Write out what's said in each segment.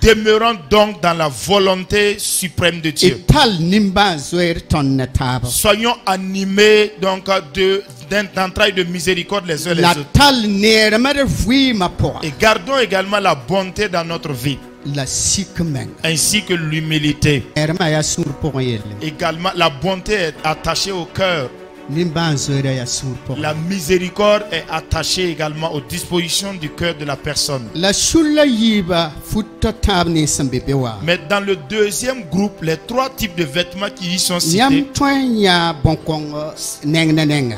Demeurons donc dans la volonté suprême de Dieu. Soyons animés donc d'entrailles de miséricorde les uns les autres. Et gardons également la bonté dans notre vie. Ainsi que l'humilité. Également, la bonté est attachée au cœur. La miséricorde est attachée également aux dispositions du cœur de la personne. Mais dans le deuxième groupe, les trois types de vêtements qui y sont cités,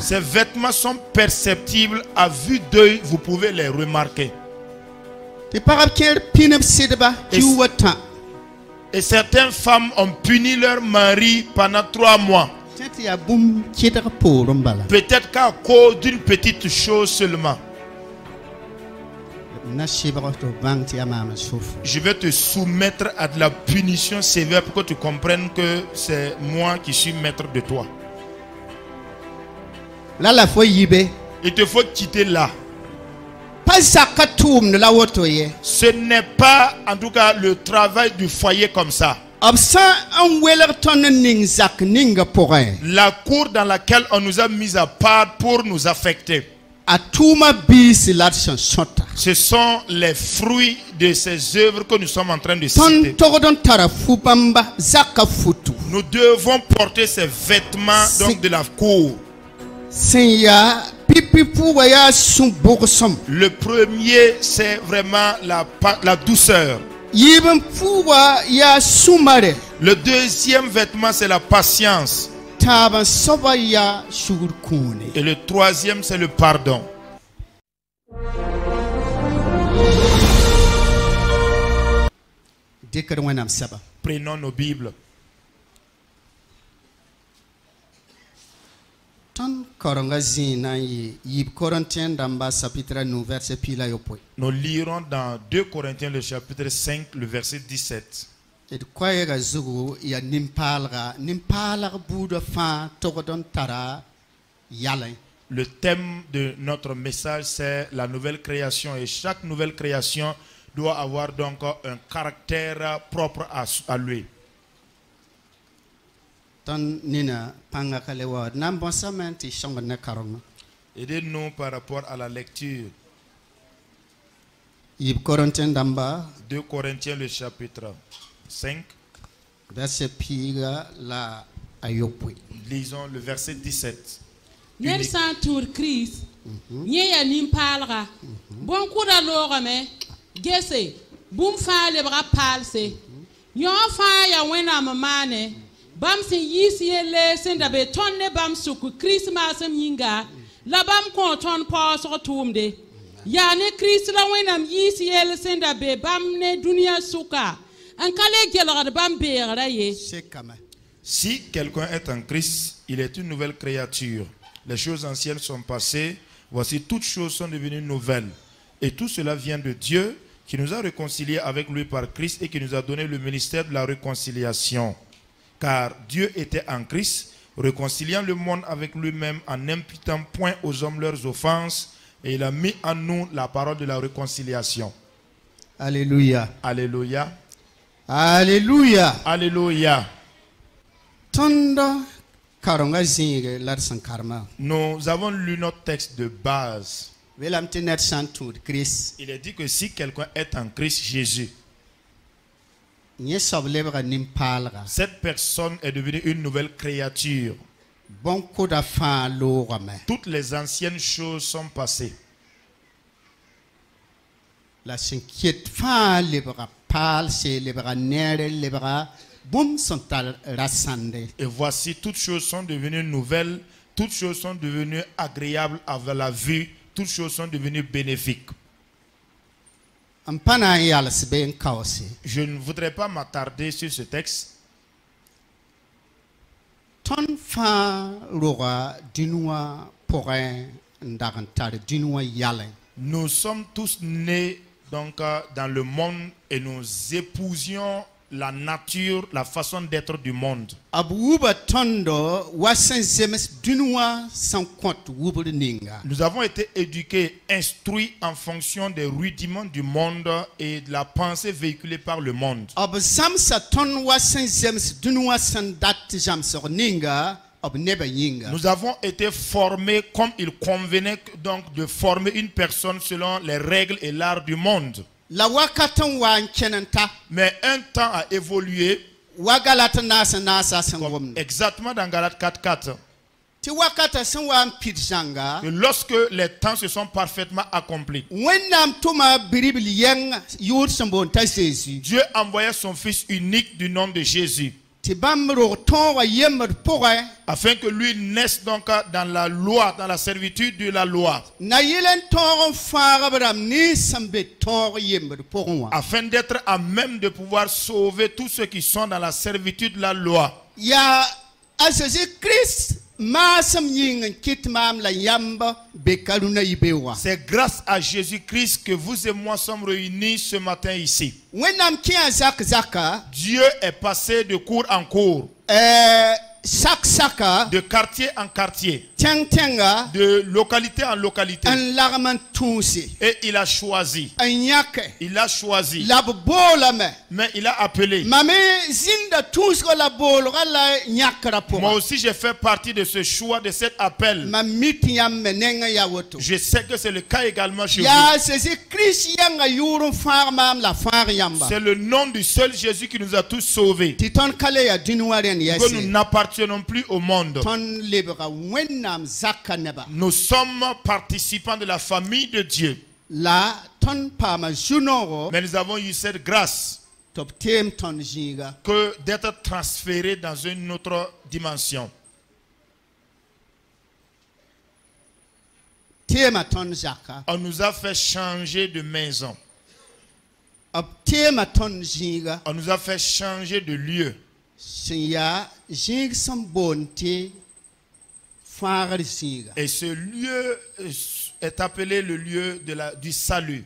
ces vêtements sont perceptibles à vue d'œil, vous pouvez les remarquer. Et certaines femmes ont puni leur mari pendant 3 mois. Peut-être qu'à cause d'une petite chose seulement. Je vais te soumettre à de la punition sévère pour que tu comprennes que c'est moi qui suis maître de toi. Il te faut quitter là. Ce n'est pas en tout cas le travail du foyer comme ça. La cour dans laquelle on nous a mis à part pour nous affecter. Ce sont les fruits de ces œuvres que nous sommes en train de citer. Nous devons porter ces vêtements donc de la cour. Le premier, c'est vraiment la douceur. Le deuxième vêtement, c'est la patience. Et le troisième, c'est le pardon. Prenons nos Bibles. Nous lirons dans 2 Corinthiens le chapitre 5, le verset 17. Le thème de notre message, c'est la nouvelle création. Et chaque nouvelle création doit avoir donc un caractère propre à lui. Aidez-nous par rapport à la lecture. 2 Corinthiens le chapitre 5. Lisons le verset 17. Bam sin yisi ele sin da be tonne bam suku Christmas yinga la bam kon ton pa so tumde ya ne Christ la wenam yisi ele sin da be bam ne dunia suka an kale gelade bam be raye. Si quelqu'un est en Christ, il est une nouvelle créature. Les choses anciennes sont passées, voici toutes choses sont devenues nouvelles. Et tout cela vient de Dieu qui nous a réconciliés avec lui par Christ et qui nous a donné le ministère de la réconciliation. Car Dieu était en Christ, réconciliant le monde avec lui-même en n'imputant point aux hommes leurs offenses, et il a mis en nous la parole de la réconciliation. Alléluia. Alléluia. Alléluia. Alléluia. Nous avons lu notre texte de base. Il est dit que si quelqu'un est en Christ Jésus, cette personne est devenue une nouvelle créature. Toutes les anciennes choses sont passées. Et voici, toutes choses sont devenues nouvelles, toutes choses sont devenues agréables à la vue, toutes choses sont devenues bénéfiques. Je ne voudrais pas m'attarder sur ce texte. Nous sommes tous nés donc dans le monde et nous épousions la nature, la façon d'être du monde. Abuba tondo wasan zemes dunwa san kwat wubul ninga. Nous avons été éduqués, instruits en fonction des rudiments du monde et de la pensée véhiculée par le monde. Ab samsa ton wasan zemes dunwa san dat jamsor ninga. Nous avons été formés comme il convenait donc de former une personne selon les règles et l'art du monde. Mais un temps a évolué, exactement dans Galates 4.4. Que lorsque les temps se sont parfaitement accomplis, Dieu envoyait son Fils unique du nom de Jésus, afin que lui naisse donc dans la loi, dans la servitude de la loi, afin d'être à même de pouvoir sauver tous ceux qui sont dans la servitude de la loi. C'est grâce à Jésus-Christ que vous et moi sommes réunis ce matin ici. Dieu est passé de cour en cour, de quartier en quartier, de localité en localité, et il a choisi. Mais il a appelé. Moi aussi j'ai fait partie de ce choix, de cet appel. Je sais que c'est le cas également chez vous. C'est le nom du seul Jésus qui nous a tous sauvés, que nous n'appartenons plus au monde. Nous sommes participants de la famille de Dieu. Mais nous avons eu cette grâce que d'être transférés dans une autre dimension. On nous a fait changer de maison. On nous a fait changer de lieu. Et ce lieu est appelé le lieu du salut.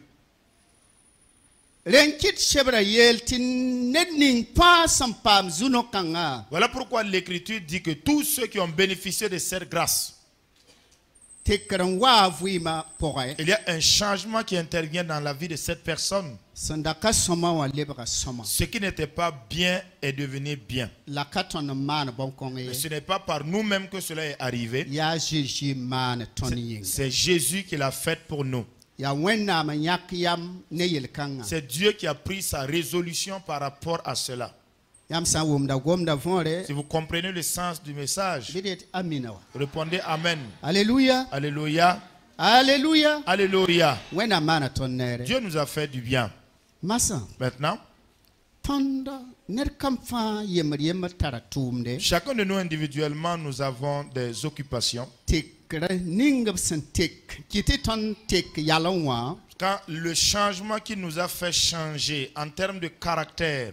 Voilà pourquoi l'Écriture dit que tous ceux qui ont bénéficié de cette grâce, il y a un changement qui intervient dans la vie de cette personne. Ce qui n'était pas bien est devenu bien. Mais ce n'est pas par nous-mêmes que cela est arrivé. C'est Jésus qui l'a fait pour nous. C'est Dieu qui a pris sa résolution par rapport à cela. Si vous comprenez le sens du message, répondez Amen. Alléluia. Alléluia. Alléluia. Alléluia. Dieu nous a fait du bien. Maintenant, chacun de nous individuellement, nous avons des occupations. Quand le changement qui nous a fait changer en termes de caractère,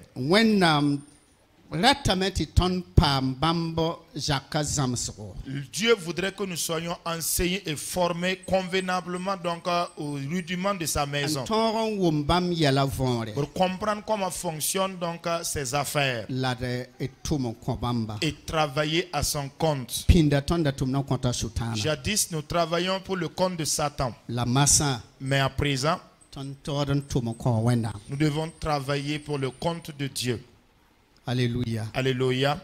Dieu voudrait que nous soyons enseignés et formés convenablement donc au rudiment de sa maison, pour comprendre comment fonctionnent donc ses affaires et travailler à son compte. Jadis nous travaillons pour le compte de Satan, mais à présent nous devons travailler pour le compte de Dieu. Alléluia. Alléluia.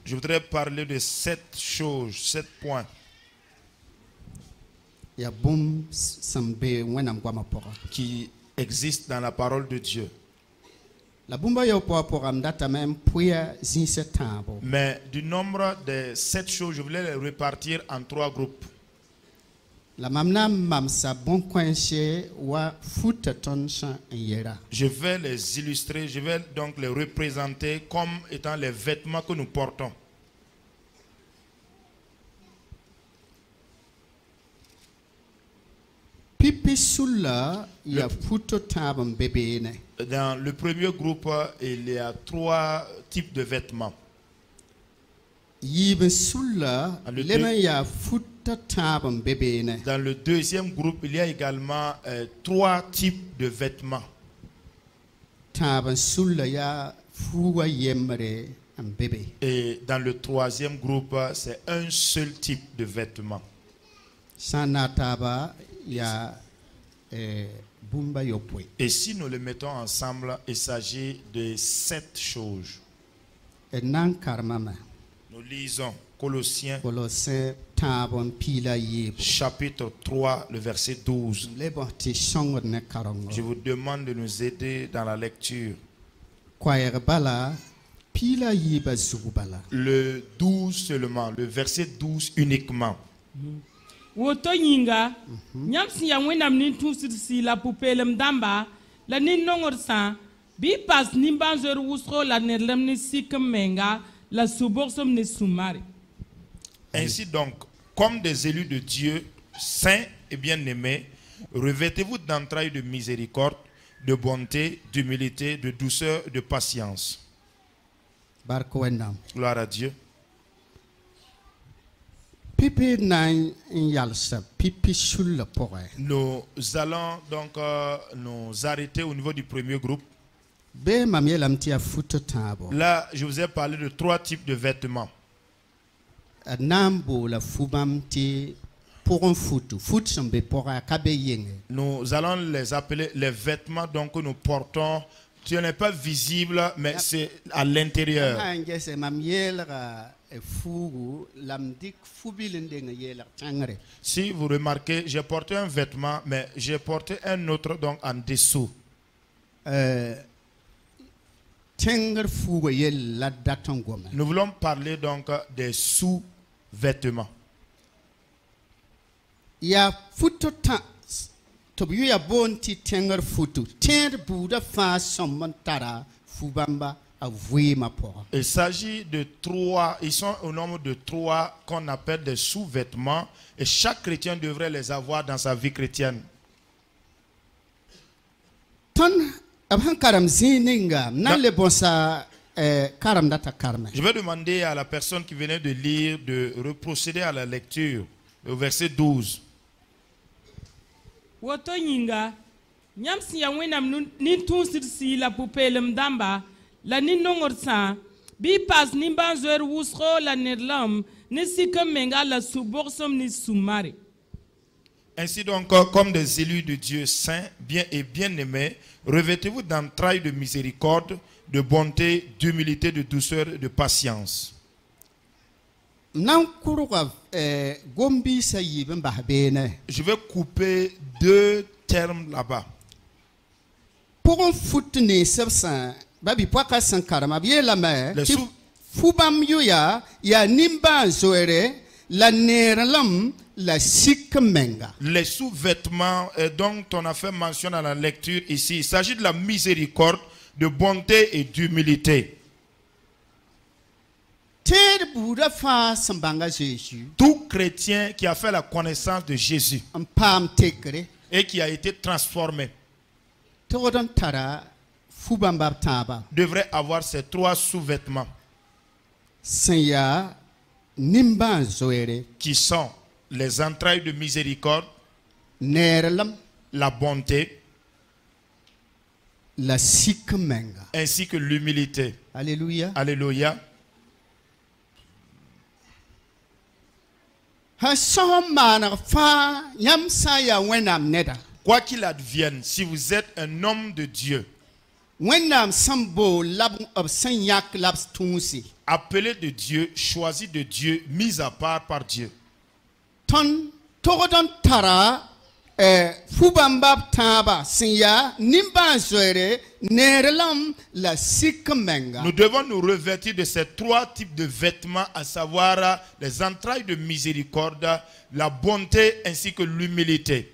Je voudrais parler de 7 choses, 7 points qui existent dans la parole de Dieu. Mais du nombre de 7 choses, je voulais les répartir en 3 groupes. Je vais les illustrer, je vais donc les représenter comme étant les vêtements que nous portons. Dans le premier groupe, il y a 3 types de vêtements. Dans le deuxième groupe, il y a également 3 types de vêtements. taban sulla ya fuwa yemre un bébé. Et dans le troisième groupe, c'est un seul type de vêtement. Sana taba ya bumba yopwe. Et si nous les mettons ensemble, il s'agit de 7 choses. Nan karmama. Nous lisons Colossiens Colossiens tabon pila yebo. chapitre 3, le verset 12. Leboti songo ne karongo. Je vous demande de nous aider dans la lecture. Kwayer bala pila yiba zubala. Le 12 seulement, le verset 12 uniquement. woto yinga nyam si ya wenam nin tusir si la pupelem damba la nin nongor sa bi pas nin banzer wusro la nerlem ni sikem menga la suborsom ni sumari. Ainsi donc, comme des élus de Dieu, saints et bien-aimés, revêtez-vous d'entrailles de miséricorde, de bonté, d'humilité, de douceur, de patience. Barko wenam. Gloire à Dieu. Pipi nan yalsa pipi sulla pore. Nous allons donc nous arrêter au niveau du premier groupe. Be mamielam tia futo tabo. Là, je vous ai parlé de 3 types de vêtements. Nambo la fubam ti pour un foot sombe pora kabe yenge. Nous allons les appeler les vêtements donc que nous portons. Ce n'est pas visible, mais c'est à l'intérieur. Angese mamielra fugu lamdik fubilende ngayela tangre. Si vous remarquez, j'ai porté un vêtement, mais j'ai porté un autre donc en dessous. Tengre fugu yel la datangoma. Nous voulons parler donc des sous-vêtements. Ya futo ta tobu ya bonti tengre futu. Tengre buda fa sommantara fubamba avoué ma pora. Il s'agit de 3, ils sont au nombre de 3 qu'on appelle des sous-vêtements et chaque chrétien devrait les avoir dans sa vie chrétienne. Ton abhan karam zininga nan le bonsa karam data karme. Je vais demander à la personne qui venait de lire de reprocéder à la lecture au verset 12. woto yinga nyam si ya wenam nin tusir si la pupelem damba la nin nongor sa bi pas nin banzer wusro la nerlam ni sikem menga la suborsom ni sumari. Ainsi donc, comme des élus de Dieu saints, bien et bien-aimés, revêtez-vous d'entrailles de miséricorde, de bonté, d'humilité, de douceur, de patience. Nan kuruga gombi sayi ben bahbene. Je vais couper 2 termes là-bas. Pour un foot ne sebsan babi poaka sankarama biye la mer. Les sous- Fubam yuya ya nimba zoere la nerlam la sikmenga. Les sous-vêtements dont on a fait mention dans la lecture ici, il s'agit de la miséricorde, de bonté et d'humilité. Ter buda fa sambanga Jésus. Tout chrétien qui a fait la connaissance de Jésus En pam tekre. et qui a été transformé Todon tara fubam baptaba. devrait avoir ces 3 sous-vêtements Senya nimba zoere qui sont les entrailles de miséricorde, nerlam la bonté la sikmenga. ainsi que l'humilité. Alléluia. Alléluia. Ha somana fa yam saya wenam neda. Quoi qu'il advienne, si vous êtes un homme de Dieu, Wenam sambo lab of sanyak labs tunsi. appelé de Dieu, choisi de Dieu, mis à part par Dieu, Ton togodon tara fubambab taba sinya nimba zoere nerelam la sikmenga. nous devons nous revêtir de ces 3 types de vêtements, à savoir les entrailles de miséricorde, la bonté ainsi que l'humilité.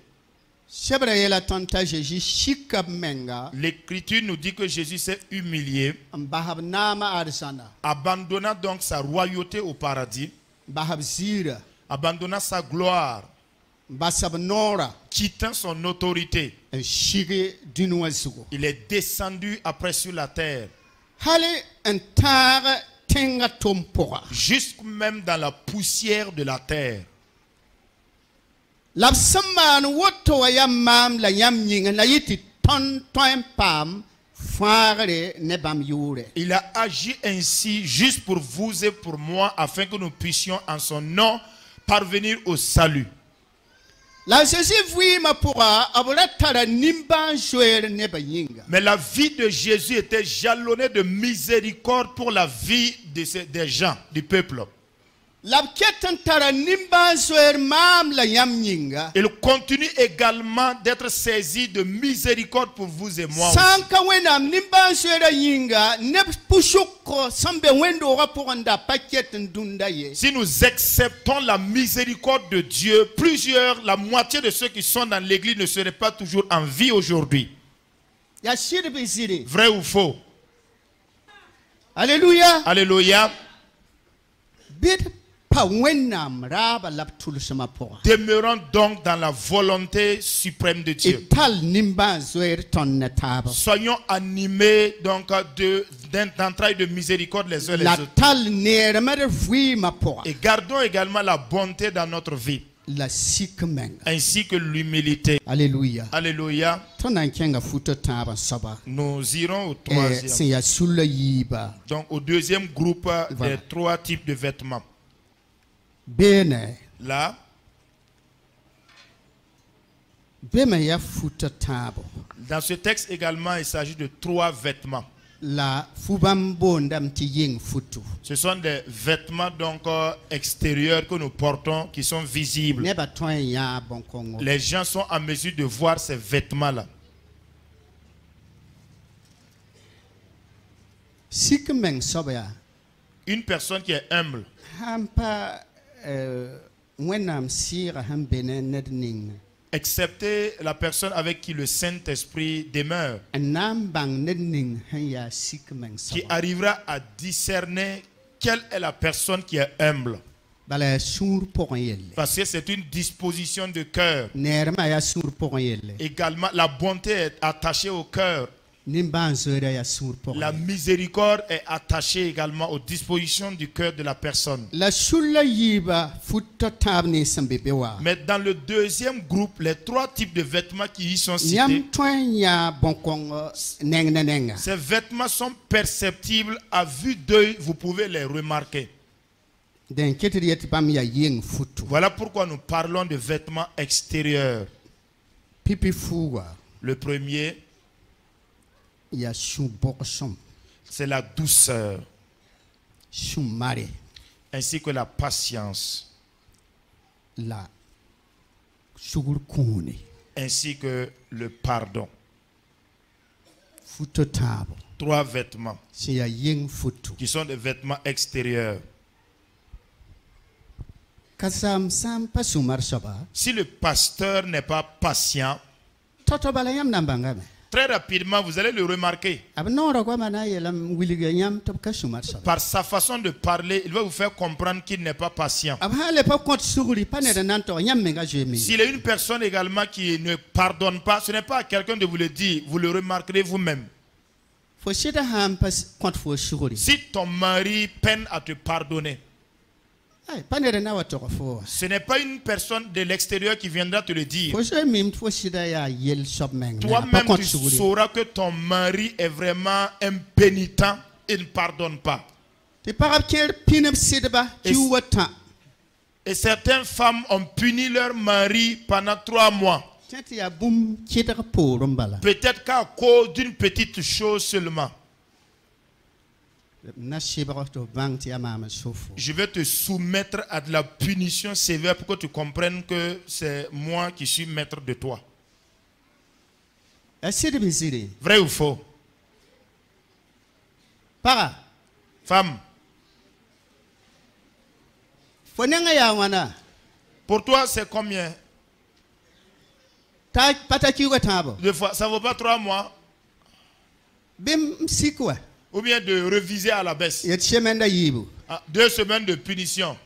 Chebra yela tonta Jésus sikmenga L'Écriture nous dit que Jésus s'est humilié, bahab nama arsana abandonnant donc sa royauté au paradis, bahab zira abandonnant sa gloire, basab nora quittant son autorité. shige dinwazugo. Il est descendu après sur la terre, Hale entara tenga tompora. jusque même dans la poussière de la terre. Labsaman woto wa yam mam la yam nyinga na yiti ton toin pam faare ne bam yure. Il a agi ainsi juste pour vous et pour moi, afin que nous puissions en son nom parvenir au salut. La Jésus vui ma pora abura tara nimba joer ne bayinga. Mais la vie de Jésus était jalonnée de miséricorde pour la vie des gens, du peuple. La ketan tara nimba joer mam la yam yinga. Il continue également d'être saisi de miséricorde pour vous et moi aussi. Sanka wenam nimba joer yinga ne pushoko sambe wendo raporanda paket ndunda ye. Si nous acceptons la miséricorde de Dieu, la moitié de ceux qui sont dans l'église ne seraient pas toujours en vie aujourd'hui. Ya shirbi ziri. Vrai ou faux? Alléluia. Alléluia. Bit pa wenam raba laptul sama pora. Demeurons donc dans la volonté suprême de Dieu. Ital nimba joer tonne taba. Soyons animés donc d'entrailles de miséricorde les uns les La autres. tal nere mer vui ma pora. Et gardons également la bonté dans notre vie, La sikmeng. ainsi que l'humilité. Alléluia. Alléluia. Tonan kenga futo taba saba. Nous irons au C'est troisième. ya sulla yiba. Donc au deuxième groupe Voilà. des 3 types de vêtements. Bene. Là, Beme ya futo tabo. dans ce texte également, il s'agit de 3 vêtements. La fubam bondam ti ying futu. Ce sont des vêtements donc extérieurs que nous portons qui sont visibles. Neba toin ya bon kongo. Les gens sont en mesure de voir ces vêtements-là. Sikmeng sobya. Une personne qui est humble, Hampa wenam sira ham bene nedning. excepté la personne avec qui le Saint-Esprit demeure, Nam bang nedning han ya sikmeng qui sobya. arrivera à discerner quelle est la personne qui est humble. Bala sur pour yelle. Parce que c'est une disposition de cœur. Nerma ya sur pour yelle. Également, la bonté est attachée au cœur. Nimban zera ya sur pour La miséricorde est attachée également aux dispositions du cœur de la personne. La sulla yiba futo tabni sambebewa. Mais dans le deuxième groupe, les 3 types de vêtements qui y sont cités, Yam toin ya bon kongo neng na nenga. ces vêtements sont perceptibles à vue d'œil, vous pouvez les remarquer. Den ketriet bam ya ying futu. Voilà pourquoi nous parlons de vêtements extérieurs. Pipi fuwa Le premier, ya shuboksom. c'est la douceur, Shumare ainsi que la patience, la sugur kuni. ainsi que le pardon. Futo tabo. 3 vêtements Si ya ying futu. qui sont des vêtements extérieurs. Kasam sam pasumar soba. Si le pasteur n'est pas patient, Toto balayam nambangame. très rapidement, vous allez le remarquer. Abnora kwa mana yelam wiliga yam top kasumar soba. Par sa façon de parler, il va vous faire comprendre qu'il n'est pas patient. Abhale pa kont suguri panere nanto yam menga jemi. S'il est une personne également qui ne pardonne pas, ce n'est pas à quelqu'un de vous le dire, vous le remarquerez vous-même. Fo shida ham pas kont fo suguri. Si ton mari peine à te pardonner, Ay panere na wato fo. ce n'est pas une personne de l'extérieur qui viendra te le dire. Fo je mim fo shida ya yel sob meng. Pa Toi-même, kont tu suguri. sauras que ton mari est vraiment impénitent et ne pardonne pas. Te parab ker pinam sidba Et- ki wata. Et certaines femmes ont puni leur mari pendant 3 mois. Tenti ya bum kidra porum bala. Peut-être qu'à cause d'une petite chose seulement. Na shibra to bang ti amama sofu. Je vais te soumettre à de la punition sévère pour que tu comprennes que c'est moi qui suis maître de toi. Asidi biziri. Vrai ou faux? Para. Femme, Fonenga ya wana. pour toi c'est combien? Ta pataki watabo. 2 fois, ça ne vaut pas 3 mois? Bim sikwa. Ou bien de reviser à la baisse? Yet shemenda yibu. 2 semaines de punition.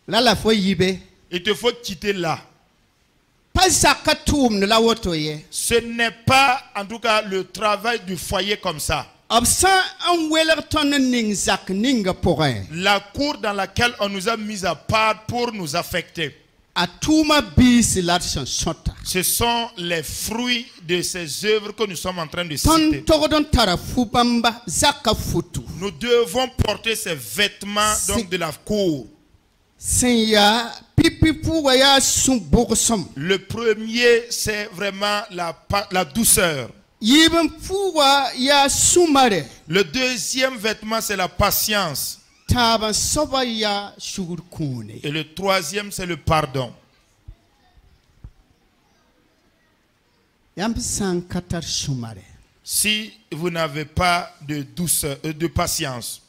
La la fo yibe. Il te faut quitter là. Pas zakatum la woto ye. Ce n'est pas en tout cas le travail du foyer comme ça. Absa an welerton ning zak ninga pourrin. La cour dans laquelle on nous a mis à part pour nous affecter. atuma bis larsan sota Ce sont les fruits de ces œuvres que nous sommes en train de citer. ton togodon tara fubamba zaka futu Nous devons porter ces vêtements donc de la cour. senya pipi puwa ya sun bogosom Le premier, c'est vraiment la douceur. yiben puwa ya sumare Le deuxième vêtement, c'est la patience. taban soba ya shugur kune Et le troisième, c'est le pardon. yam san katar sumare Si vous n'avez pas de douceur, de patience,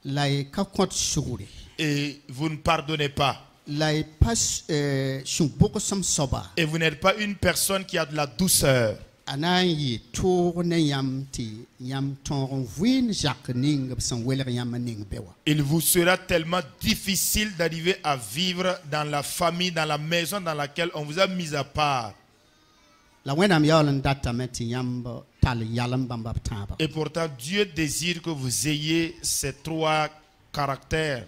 lay ka kont shuguri et vous ne pardonnez pas, lay pas shun bogosom soba et vous n'êtes pas une personne qui a de la douceur, anan yi tourne yam ti yam ton vuin jak ning san weler yam ning bewa il vous sera tellement difficile d'arriver à vivre dans la famille, dans la maison dans laquelle on vous a mis à part. la wenam yalan data meti yam tal yalam bamba taba Et pourtant, Dieu désire que vous ayez ces trois caractères.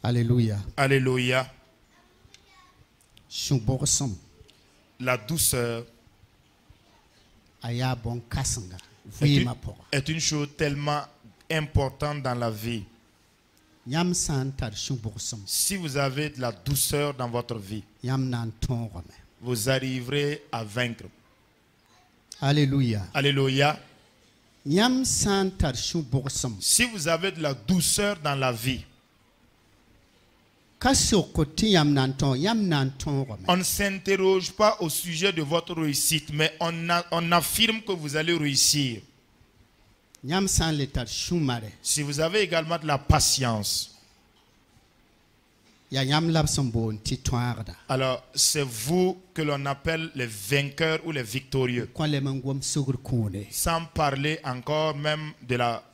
Alléluia. Alléluia. Shun bogosom La douceur aya bon kasanga vi ma pora est une chose tellement importante dans la vie. yam san tar shun bogosom Si vous avez de la douceur dans votre vie, yam nan ton rome vous arriverez à vaincre. Alléluia. Alléluia. Yam san tar shun bogosom Si vous avez de la douceur dans la vie, kasoko ti yam nan ton rome on ne s'interroge pas au sujet de votre réussite, mais on affirme que vous allez réussir. yam san le tar shun mare Si vous avez également de la patience, ya yam labson bon ti toarda alors c'est vous que l'on appelle les vainqueurs ou les victorieux. kwa le mangom sugur kune Sans parler encore même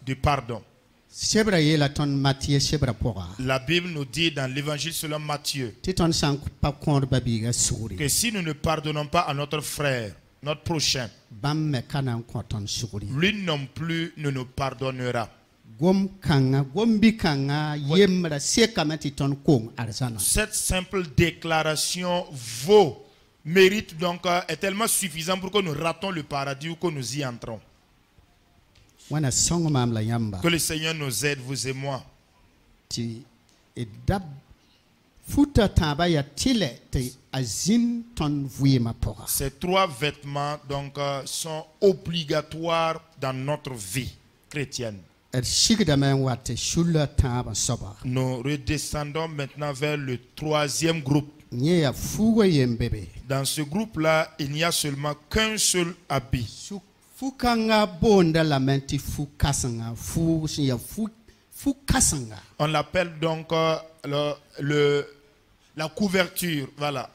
du pardon. shebra yela ton Matthieu shebra pora La Bible nous dit dans l'évangile selon Matthieu ti ton san pa kond babiga suri que si nous ne pardonnons pas à notre frère, notre prochain, bam me kanan konton suri lui non plus ne nous pardonnera. gom bi kanga yemra sekamati ton kong arzana Cette simple déclaration mérite donc, est tellement suffisant pour que nous ratons le paradis ou que nous y entrons. wana song mam la yamba Que le Seigneur nous aide, vous et moi. ti edab futa taba ya tile te azin ton vuima pora Ces trois vêtements donc sont obligatoires dans notre vie chrétienne. shigda men wate shulla taba soba Nous redescendons maintenant vers le troisième groupe. nye ya fuwa yembebe Dans ce groupe-là, il n'y a seulement qu'un seul habit. fukanga bonda la menti fukasanga fukasanga On l'appelle donc la couverture. Voilà.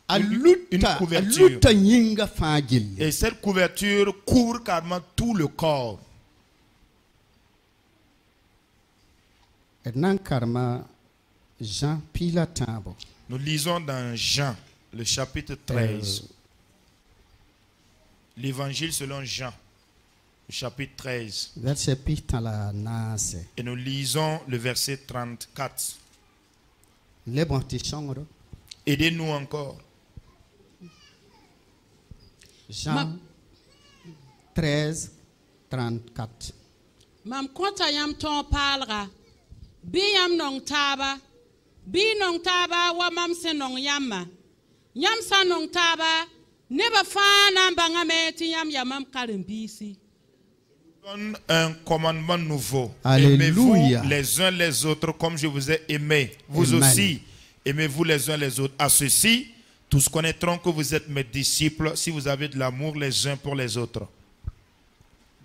Une couverture. aluta nyinga fagil Et cette couverture couvre carrément tout le corps. nan karma Jean pila tabo Nous lisons dans Jean, le chapitre 13. L'évangile selon Jean, le chapitre 13. verset pita la nase Et nous lisons le verset 34. le bon ti chongro Aidez-nous encore. Jean 13 34 mam kõta yãmb tõog paalga bɩ yãmb nong taaba bɩ nong taaba wa mam sẽn nong yãmba yãmb sã n nong taaba nebã fãa na n bãngame tɩ yãmb yaa mam karen-biisi. Donne un commandement nouveau. Alléluia. Aimez-vous les uns les autres comme je vous ai aimé. Vous Amen. aussi, aimez-vous les uns les autres. À ceci, tous connaîtront que vous êtes mes disciples si vous avez de l'amour les uns pour les autres.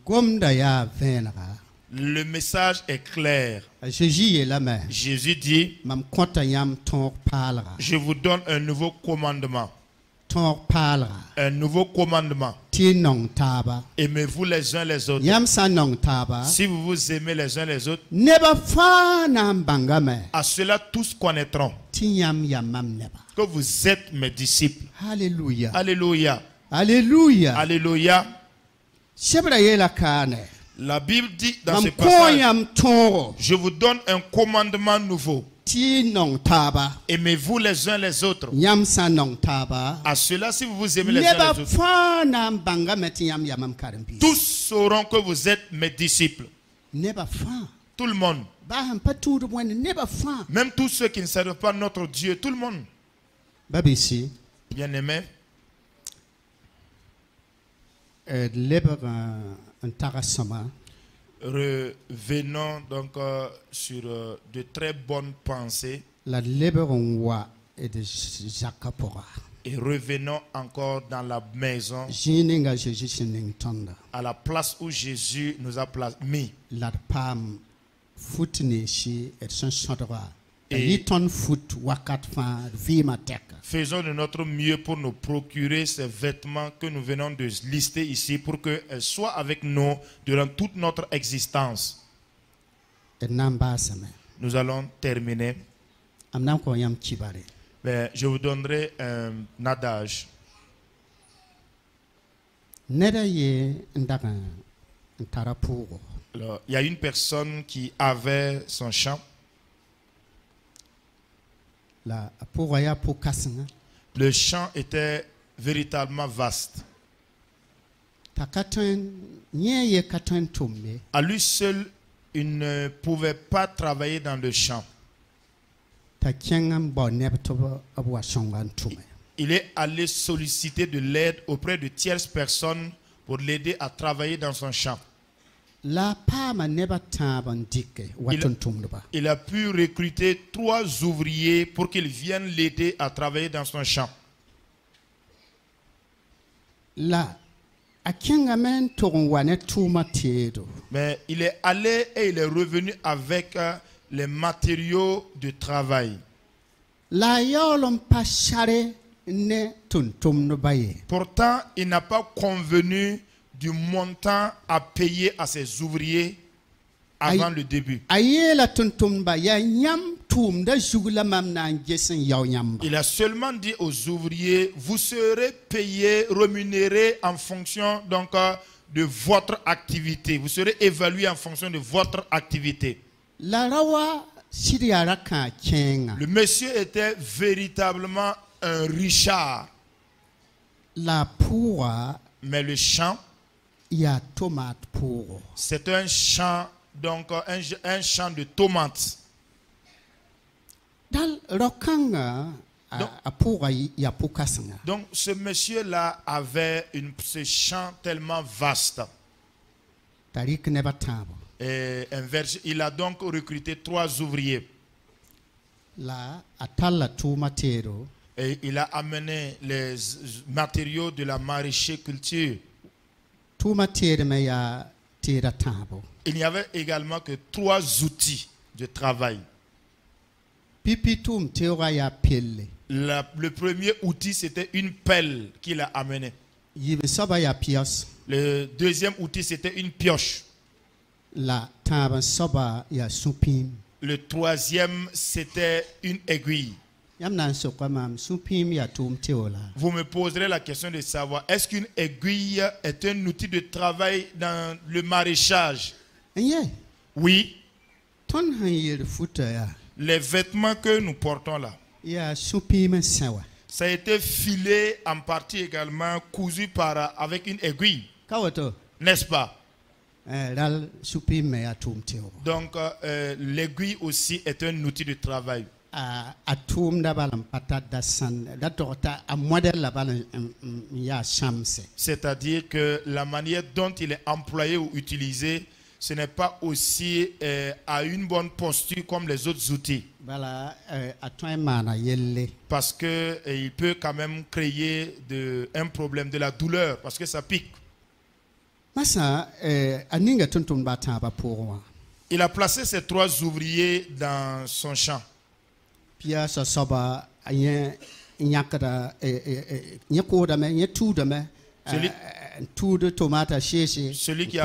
gomda ya venra Le message est clair. Jésus est la main Jésus dit, mam kõta yãmb tõog paalga je vous donne un nouveau commandement. tõog paalga Un nouveau commandement. tɩ nong taaba Aimez-vous les uns les autres. yãmb sã n nong taaba Si vous vous aimez les uns les autres, nebã fãa na n bãngame à cela tous connaîtront tɩ yãmb yaa mam neba que vous êtes mes disciples. Alléluia Alléluia. Alléluia Alléluia. sebra yeela kaane La Bible dit dans ce Mam ko passage, yam tongo je vous donne un commandement nouveau. ti nong taba Aimez-vous les uns les autres. yam sa nong taba À cela, si vous vous aimez les uns neba les autres, fa na banga meti yam yamam karambi tous sauront que vous êtes mes disciples. neba fa Tout le monde. ba ham patu do wen neba fa Même tous ceux qui ne servent pas notre Dieu. Tout le monde. babisi Bien-aimés, leba un tarasama revenons donc sur de très bonnes pensées la leba wa et de zakapora et revenons encore dans la maison, jininga jesus ning tonda à la place où Jésus nous a mis. la pam futni shi et son sodra Et- et ton foot wakat fa vima tek Faisons de notre mieux pour nous procurer ces vêtements que nous venons de lister ici pour qu'elles soient avec nous durant toute notre existence. et namba sama Nous allons terminer. amnam ko yam chibare Mais je vous donnerai un adage. neda ye ndaka ntarapugo Alors, il y a une personne qui avait son champ. la pugo ya pukasanga Le champ était véritablement vaste. takatwen nye ye katwen tumbe À lui seul, il ne pouvait pas travailler dans le champ. ta kyangam bo nebto abwa songan tume Il est allé solliciter de l'aide auprès de tierces personnes pour l'aider à travailler dans son champ. la pama neba taban dikke watun tumba Il a pu recruter 3 ouvriers pour qu'ils viennent l'aider à travailler dans son champ. la akyangamen togon wane tuma tedo Mais il est allé et il est revenu avec les matériaux de travail. la yolom pashare ne tuntum no baye Pourtant, il n'a pas convenu du montant à payer à ses ouvriers avant le début. ayela tuntum ba ya nyam tum da jugla mam na jesen yaw nyam Il a seulement dit aux ouvriers, vous serez payés, rémunérés en fonction donc de votre activité. Vous serez évalués en fonction de votre activité. la rawa siriara ka kenga Le monsieur était véritablement un richard. la puwa Mais le champ, ya tomate puwa c'est un champ, donc un champ de tomates. dal rokanga Donc- a puwa ya pukasanga Donc ce monsieur-là avait ce champ tellement vaste. tarik ne batabo Et il a donc recruté 3 ouvriers. la atalla tumatero Et il a amené les matériaux de la maraîcher-culture. tumatere me ya tira tabo Il n'y avait également que 3 outils de travail. pipi tum tewa ya pelle Le premier outil, c'était une pelle qu'il a amené. yibe soba ya pios Le deuxième outil, c'était une pioche. la taban soba ya supim Le troisième, c'était une aiguille. yam nan so kwa mam supim ya tum teola Vous me poserez la question de savoir, est-ce qu'une aiguille est un outil de travail dans le maraîchage? enye Oui, ton han yel futa ya les vêtements que nous portons là, ya supim sawa ça a été filé en partie également, cousu avec une aiguille, kawato n'est-ce pas? dal supim me ya tum teo Donc, l'aiguille aussi est un outil de travail. a tum da balam patat da san da torta a model la balam ya shamse C'est-à-dire que la manière dont il est employé ou utilisé, ce n'est pas aussi à une bonne posture comme les autres outils. bala a toy mana yelle Parce qu'il peut quand même créer un problème, de la douleur, parce que ça pique. masa aninga tuntum ba taba pour Il a placé ces 3 ouvriers dans son champ. pia so soba ayen nyakada nyako da me nyetu da me Celui- tout de tomate chéché Celui qui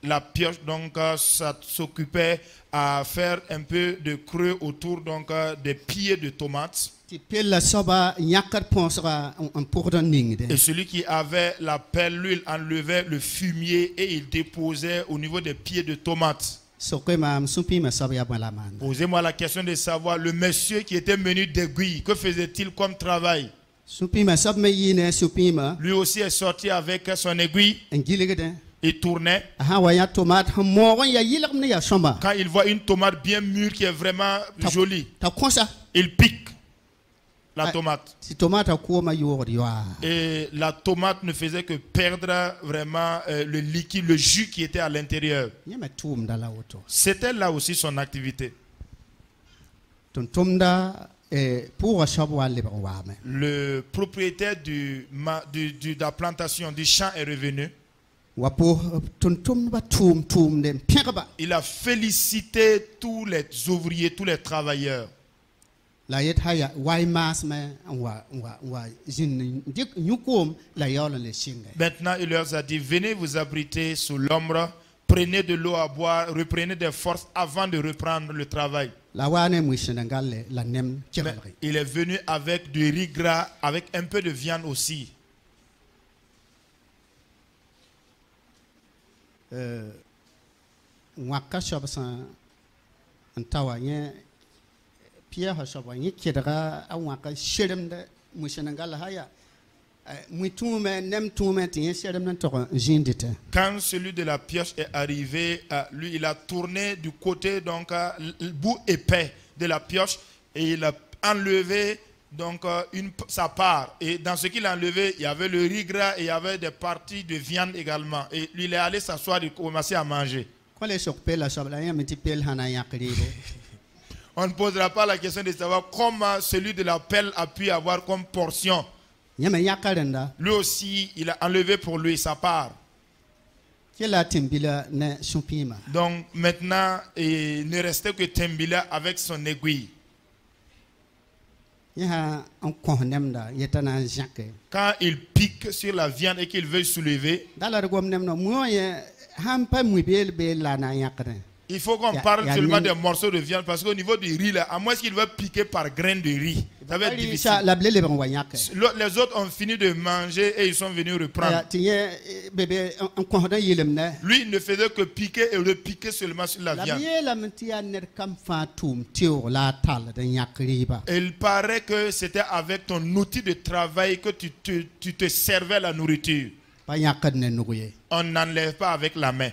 la pioche, donc ça s'occupait à faire un peu de creux autour donc des pieds de tomates. ti pella soba nyakar ponsra en pourdan ningde Et celui qui avait la pelle, lui, il enlevait le fumier et il déposait au niveau des pieds de tomates. sokoy mam supi ma soba ya balaman Posez-moi la question de savoir, le monsieur qui était menu d'aiguille, que faisait-il comme travail? supi ma soba me yine supi ma Lui aussi est sorti avec son aiguille, ngilgede il tournait. ha wa ya tomate mo gon ya yilam ne ya somba Quand il voit une tomate bien mûre qui est vraiment jolie, ta konsa il pique la tomate. si tomate ko ma yori wa Et la tomate ne faisait que perdre vraiment le liquide, le jus qui était à l'intérieur. nyama tum dala auto C'était là aussi son activité. ton tumda pour soba wa le wa me Le propriétaire de la plantation, du champ est revenu. wa pour ton tumba tum dem pekaba Il a félicité tous les ouvriers, tous les travailleurs. la yet haya wai mas me wa jin dik nyukom la yola le singa Maintenant, il leur a dit, venez vous abriter sous l'ombre, prenez de l'eau à boire, reprenez des forces avant de reprendre le travail. la wane mu senegal la nem Mais kiralri il est venu avec du riz gras, avec un peu de viande aussi. waka soba san antawa nye pia ha soba nye kidra a waka shirmde mu senegal haya muitume nem tume tin shirm nan to jindite Quand celui de la pioche est arrivé, lui, il a tourné du côté, donc, le bout épais de la pioche, et il a enlevé donc, sa part. Et dans ce qu'il a enlevé, il y avait le riz gras et il y avait des parties de viande également. Et lui, il est allé s'asseoir et commencer à manger. ko le sok pela soba la yam ti pel hana yakribo On ne posera pas la question de savoir comment celui de la pelle a pu avoir comme portion. nyama yakarenda Lui aussi, il a enlevé pour lui sa part. kila timbila ne supima Donc maintenant, il ne restait que Tembila avec son aiguille. ya on ko nemda yetana jake Quand il pique sur la viande et qu'il veut soulever, dalar gom nemno moye ham pa mu bel la na yakre il faut qu'on parle seulement des morceaux de viande parce qu'au niveau du riz, là, à moins qu'il veut piquer par grain de riz, ça va être difficile. la blele ban wanyake Les autres ont fini de manger et ils sont venus reprendre. tiye bebe on ko da yilem ne Lui, il ne faisait que piquer et repiquer seulement sur la la viande. biye la mentia ner kam fa tum tio la tal de yakriba Et il paraît que c'était avec ton outil de travail que tu te servais la nourriture. ba yakad ne nuguye On n'enlève pas avec la main.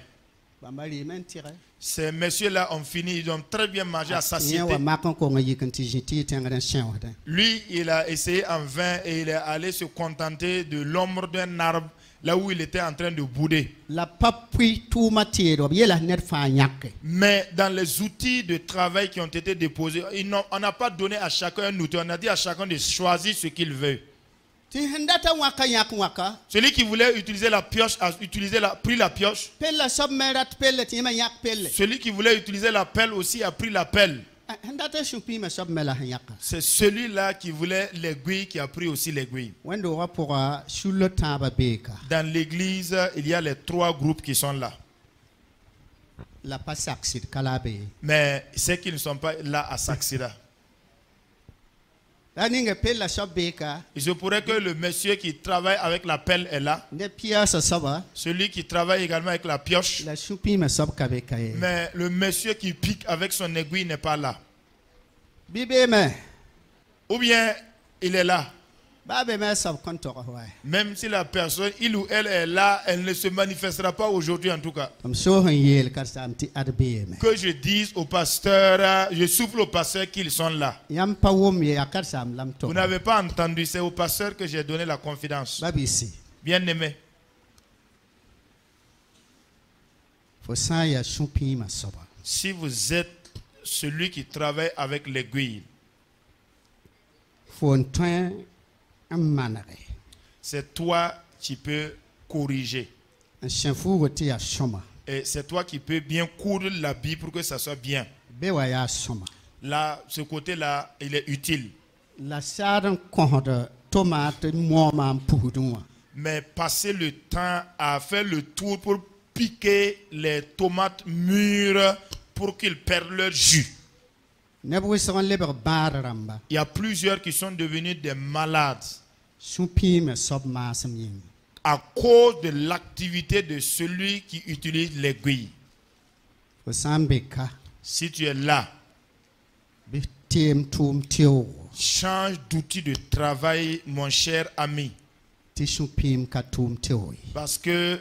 bambali mentire Ces messieurs-là ont fini, ils ont très bien mangé à tiye satiété. wa makon ko ngayi kan ti jiti tengren shenwada Lui, il a essayé en vain et il est allé se contenter de l'ombre d'un arbre là où il était en train de bouder. la papui tu matiro yela net fa yake Mais dans les outils de travail qui ont été déposés, on n'a pas donné à chacun un outil. On a dit à chacun de choisir ce qu'il veut. ti hendata waka yak waka Celui qui voulait utiliser la pioche a pris la pioche. pella sob merat pelle ti ma yak pelle Celui qui voulait utiliser la pelle aussi a pris la pelle. hendata supi ma sob mela yaka C'est celui-là qui voulait l'aiguille qui a pris aussi l'aiguille. wendo wa pour sur le taba beka Dans l'église, il y a les 3 groupes qui sont là. la pasaksit kalabe Mais c'est qu'ils ne sont pas là à Saxida. la ninga pella sob beka Il se pourrait que le monsieur qui travaille avec la pelle est là. ne pia sa soba Celui qui travaille également avec la pioche. la supi ma sob kabeka Mais le monsieur qui pique avec son aiguille n'est pas là. bibe me Ou bien il est là. babe me sob kontor wa Même si la personne, il ou elle est là, elle ne se manifestera pas aujourd'hui en tout cas. am so han yel karsam ti adbe me Que je dise au pasteur, je souffle au pasteur qu'ils sont là. yam pa wom ye akarsam lam to Vous n'avez pas entendu, c'est au pasteur que j'ai donné la confidence. babisi Bien aimé, fo sa ya supi ma soba si vous êtes celui qui travaille avec l'aiguille, fo ntwen am manare c'est toi qui peux corriger. un chanfou ti ya soma Et c'est toi qui peux bien coudre l'habit pour que ça soit bien. be wa ya soma Là, ce côté-là, il est utile. la sadan ko de tomate mo ma puhdunwa Mais passer le temps à faire le tour pour piquer les tomates mûres pour qu'ils perdent leur jus. Il y a plusieurs qui sont devenus des malades à cause de l'activité de celui qui utilise l'aiguille. Si tu es là, change d'outil de travail, mon cher ami. Parce que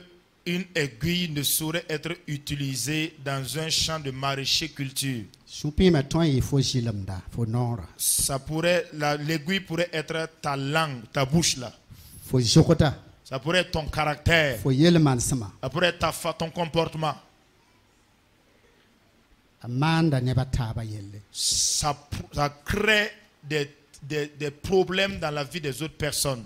une aiguille ne saurait être utilisée dans un champ de maraîcher culture. L'aiguille pourrait être ta langue, ta bouche là. Ça pourrait être ton caractère. Ça pourrait être ton comportement. Ça crée des problèmes dans la vie des autres personnes.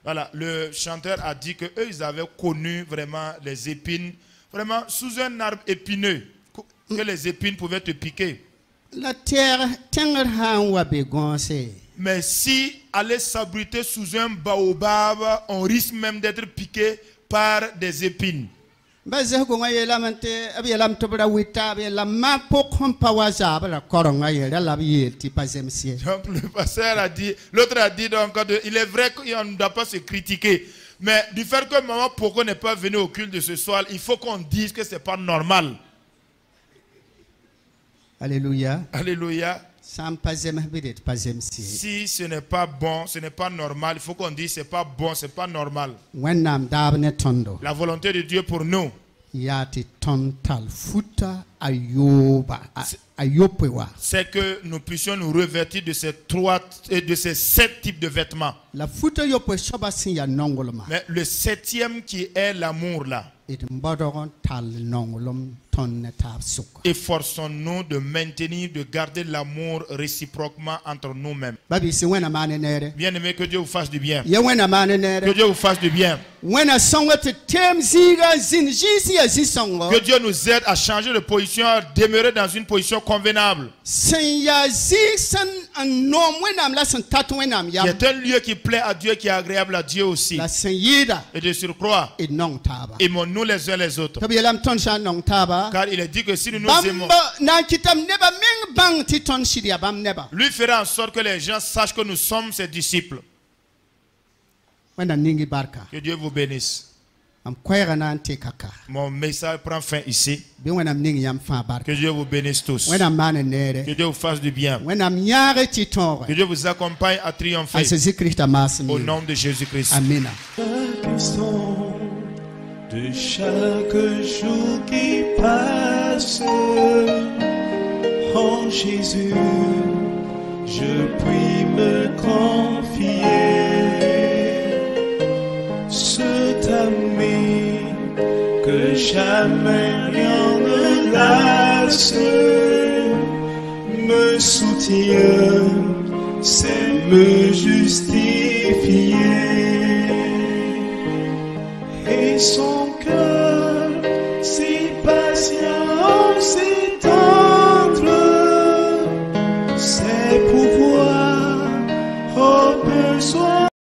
Voilà, le chanteur a dit que eux ils avaient connu vraiment les épines, vraiment sous un arbre épineux, que les épines pouvaient te piquer. Mais si aller s'abriter sous un baobab, on risque même d'être piqué par des épines. Donc le pasteur a dit, l'autre a dit donc, il est vrai qu'on ne doit pas se critiquer, mais du fait que maman Poko n'est pas venue au culte de ce soir, il faut qu'on dise que ce n'est pas normal. Alléluia. Alléluia. Si ce n'est pas bon, ce n'est pas normal, il faut qu'on dise c'est pas bon, c'est pas normal. La volonté de Dieu pour nous, c'est que nous puissions nous revêtir de ces 7 types de vêtements. Mais le 7e qui est l'amour là. Efforçons-nous de maintenir, de garder l'amour réciproquement entre nous-mêmes. Bien-aimé, que Dieu vous fasse du bien. Que Dieu vous fasse du bien. Que Dieu nous aide à changer de position, à demeurer dans une position convenable. Il y a un lieu qui plaît à Dieu, qui est agréable à Dieu aussi. Et de surcroît, aimons-nous les uns les autres. Car il est dit que si nous nous aimons, lui fera en sorte que les gens sachent que nous sommes ses disciples. Que Dieu vous bénisse. Mon message prend fin ici. Que Dieu vous bénisse tous. Que Dieu vous fasse du bien. Que Dieu vous accompagne à triompher. Au nom de Jésus-Christ. Amen. De chaque jour qui passe, en Jésus, je puis me confier. Cet ami que jamais rien ne lasse, me soutient, c'est me justifier. Et son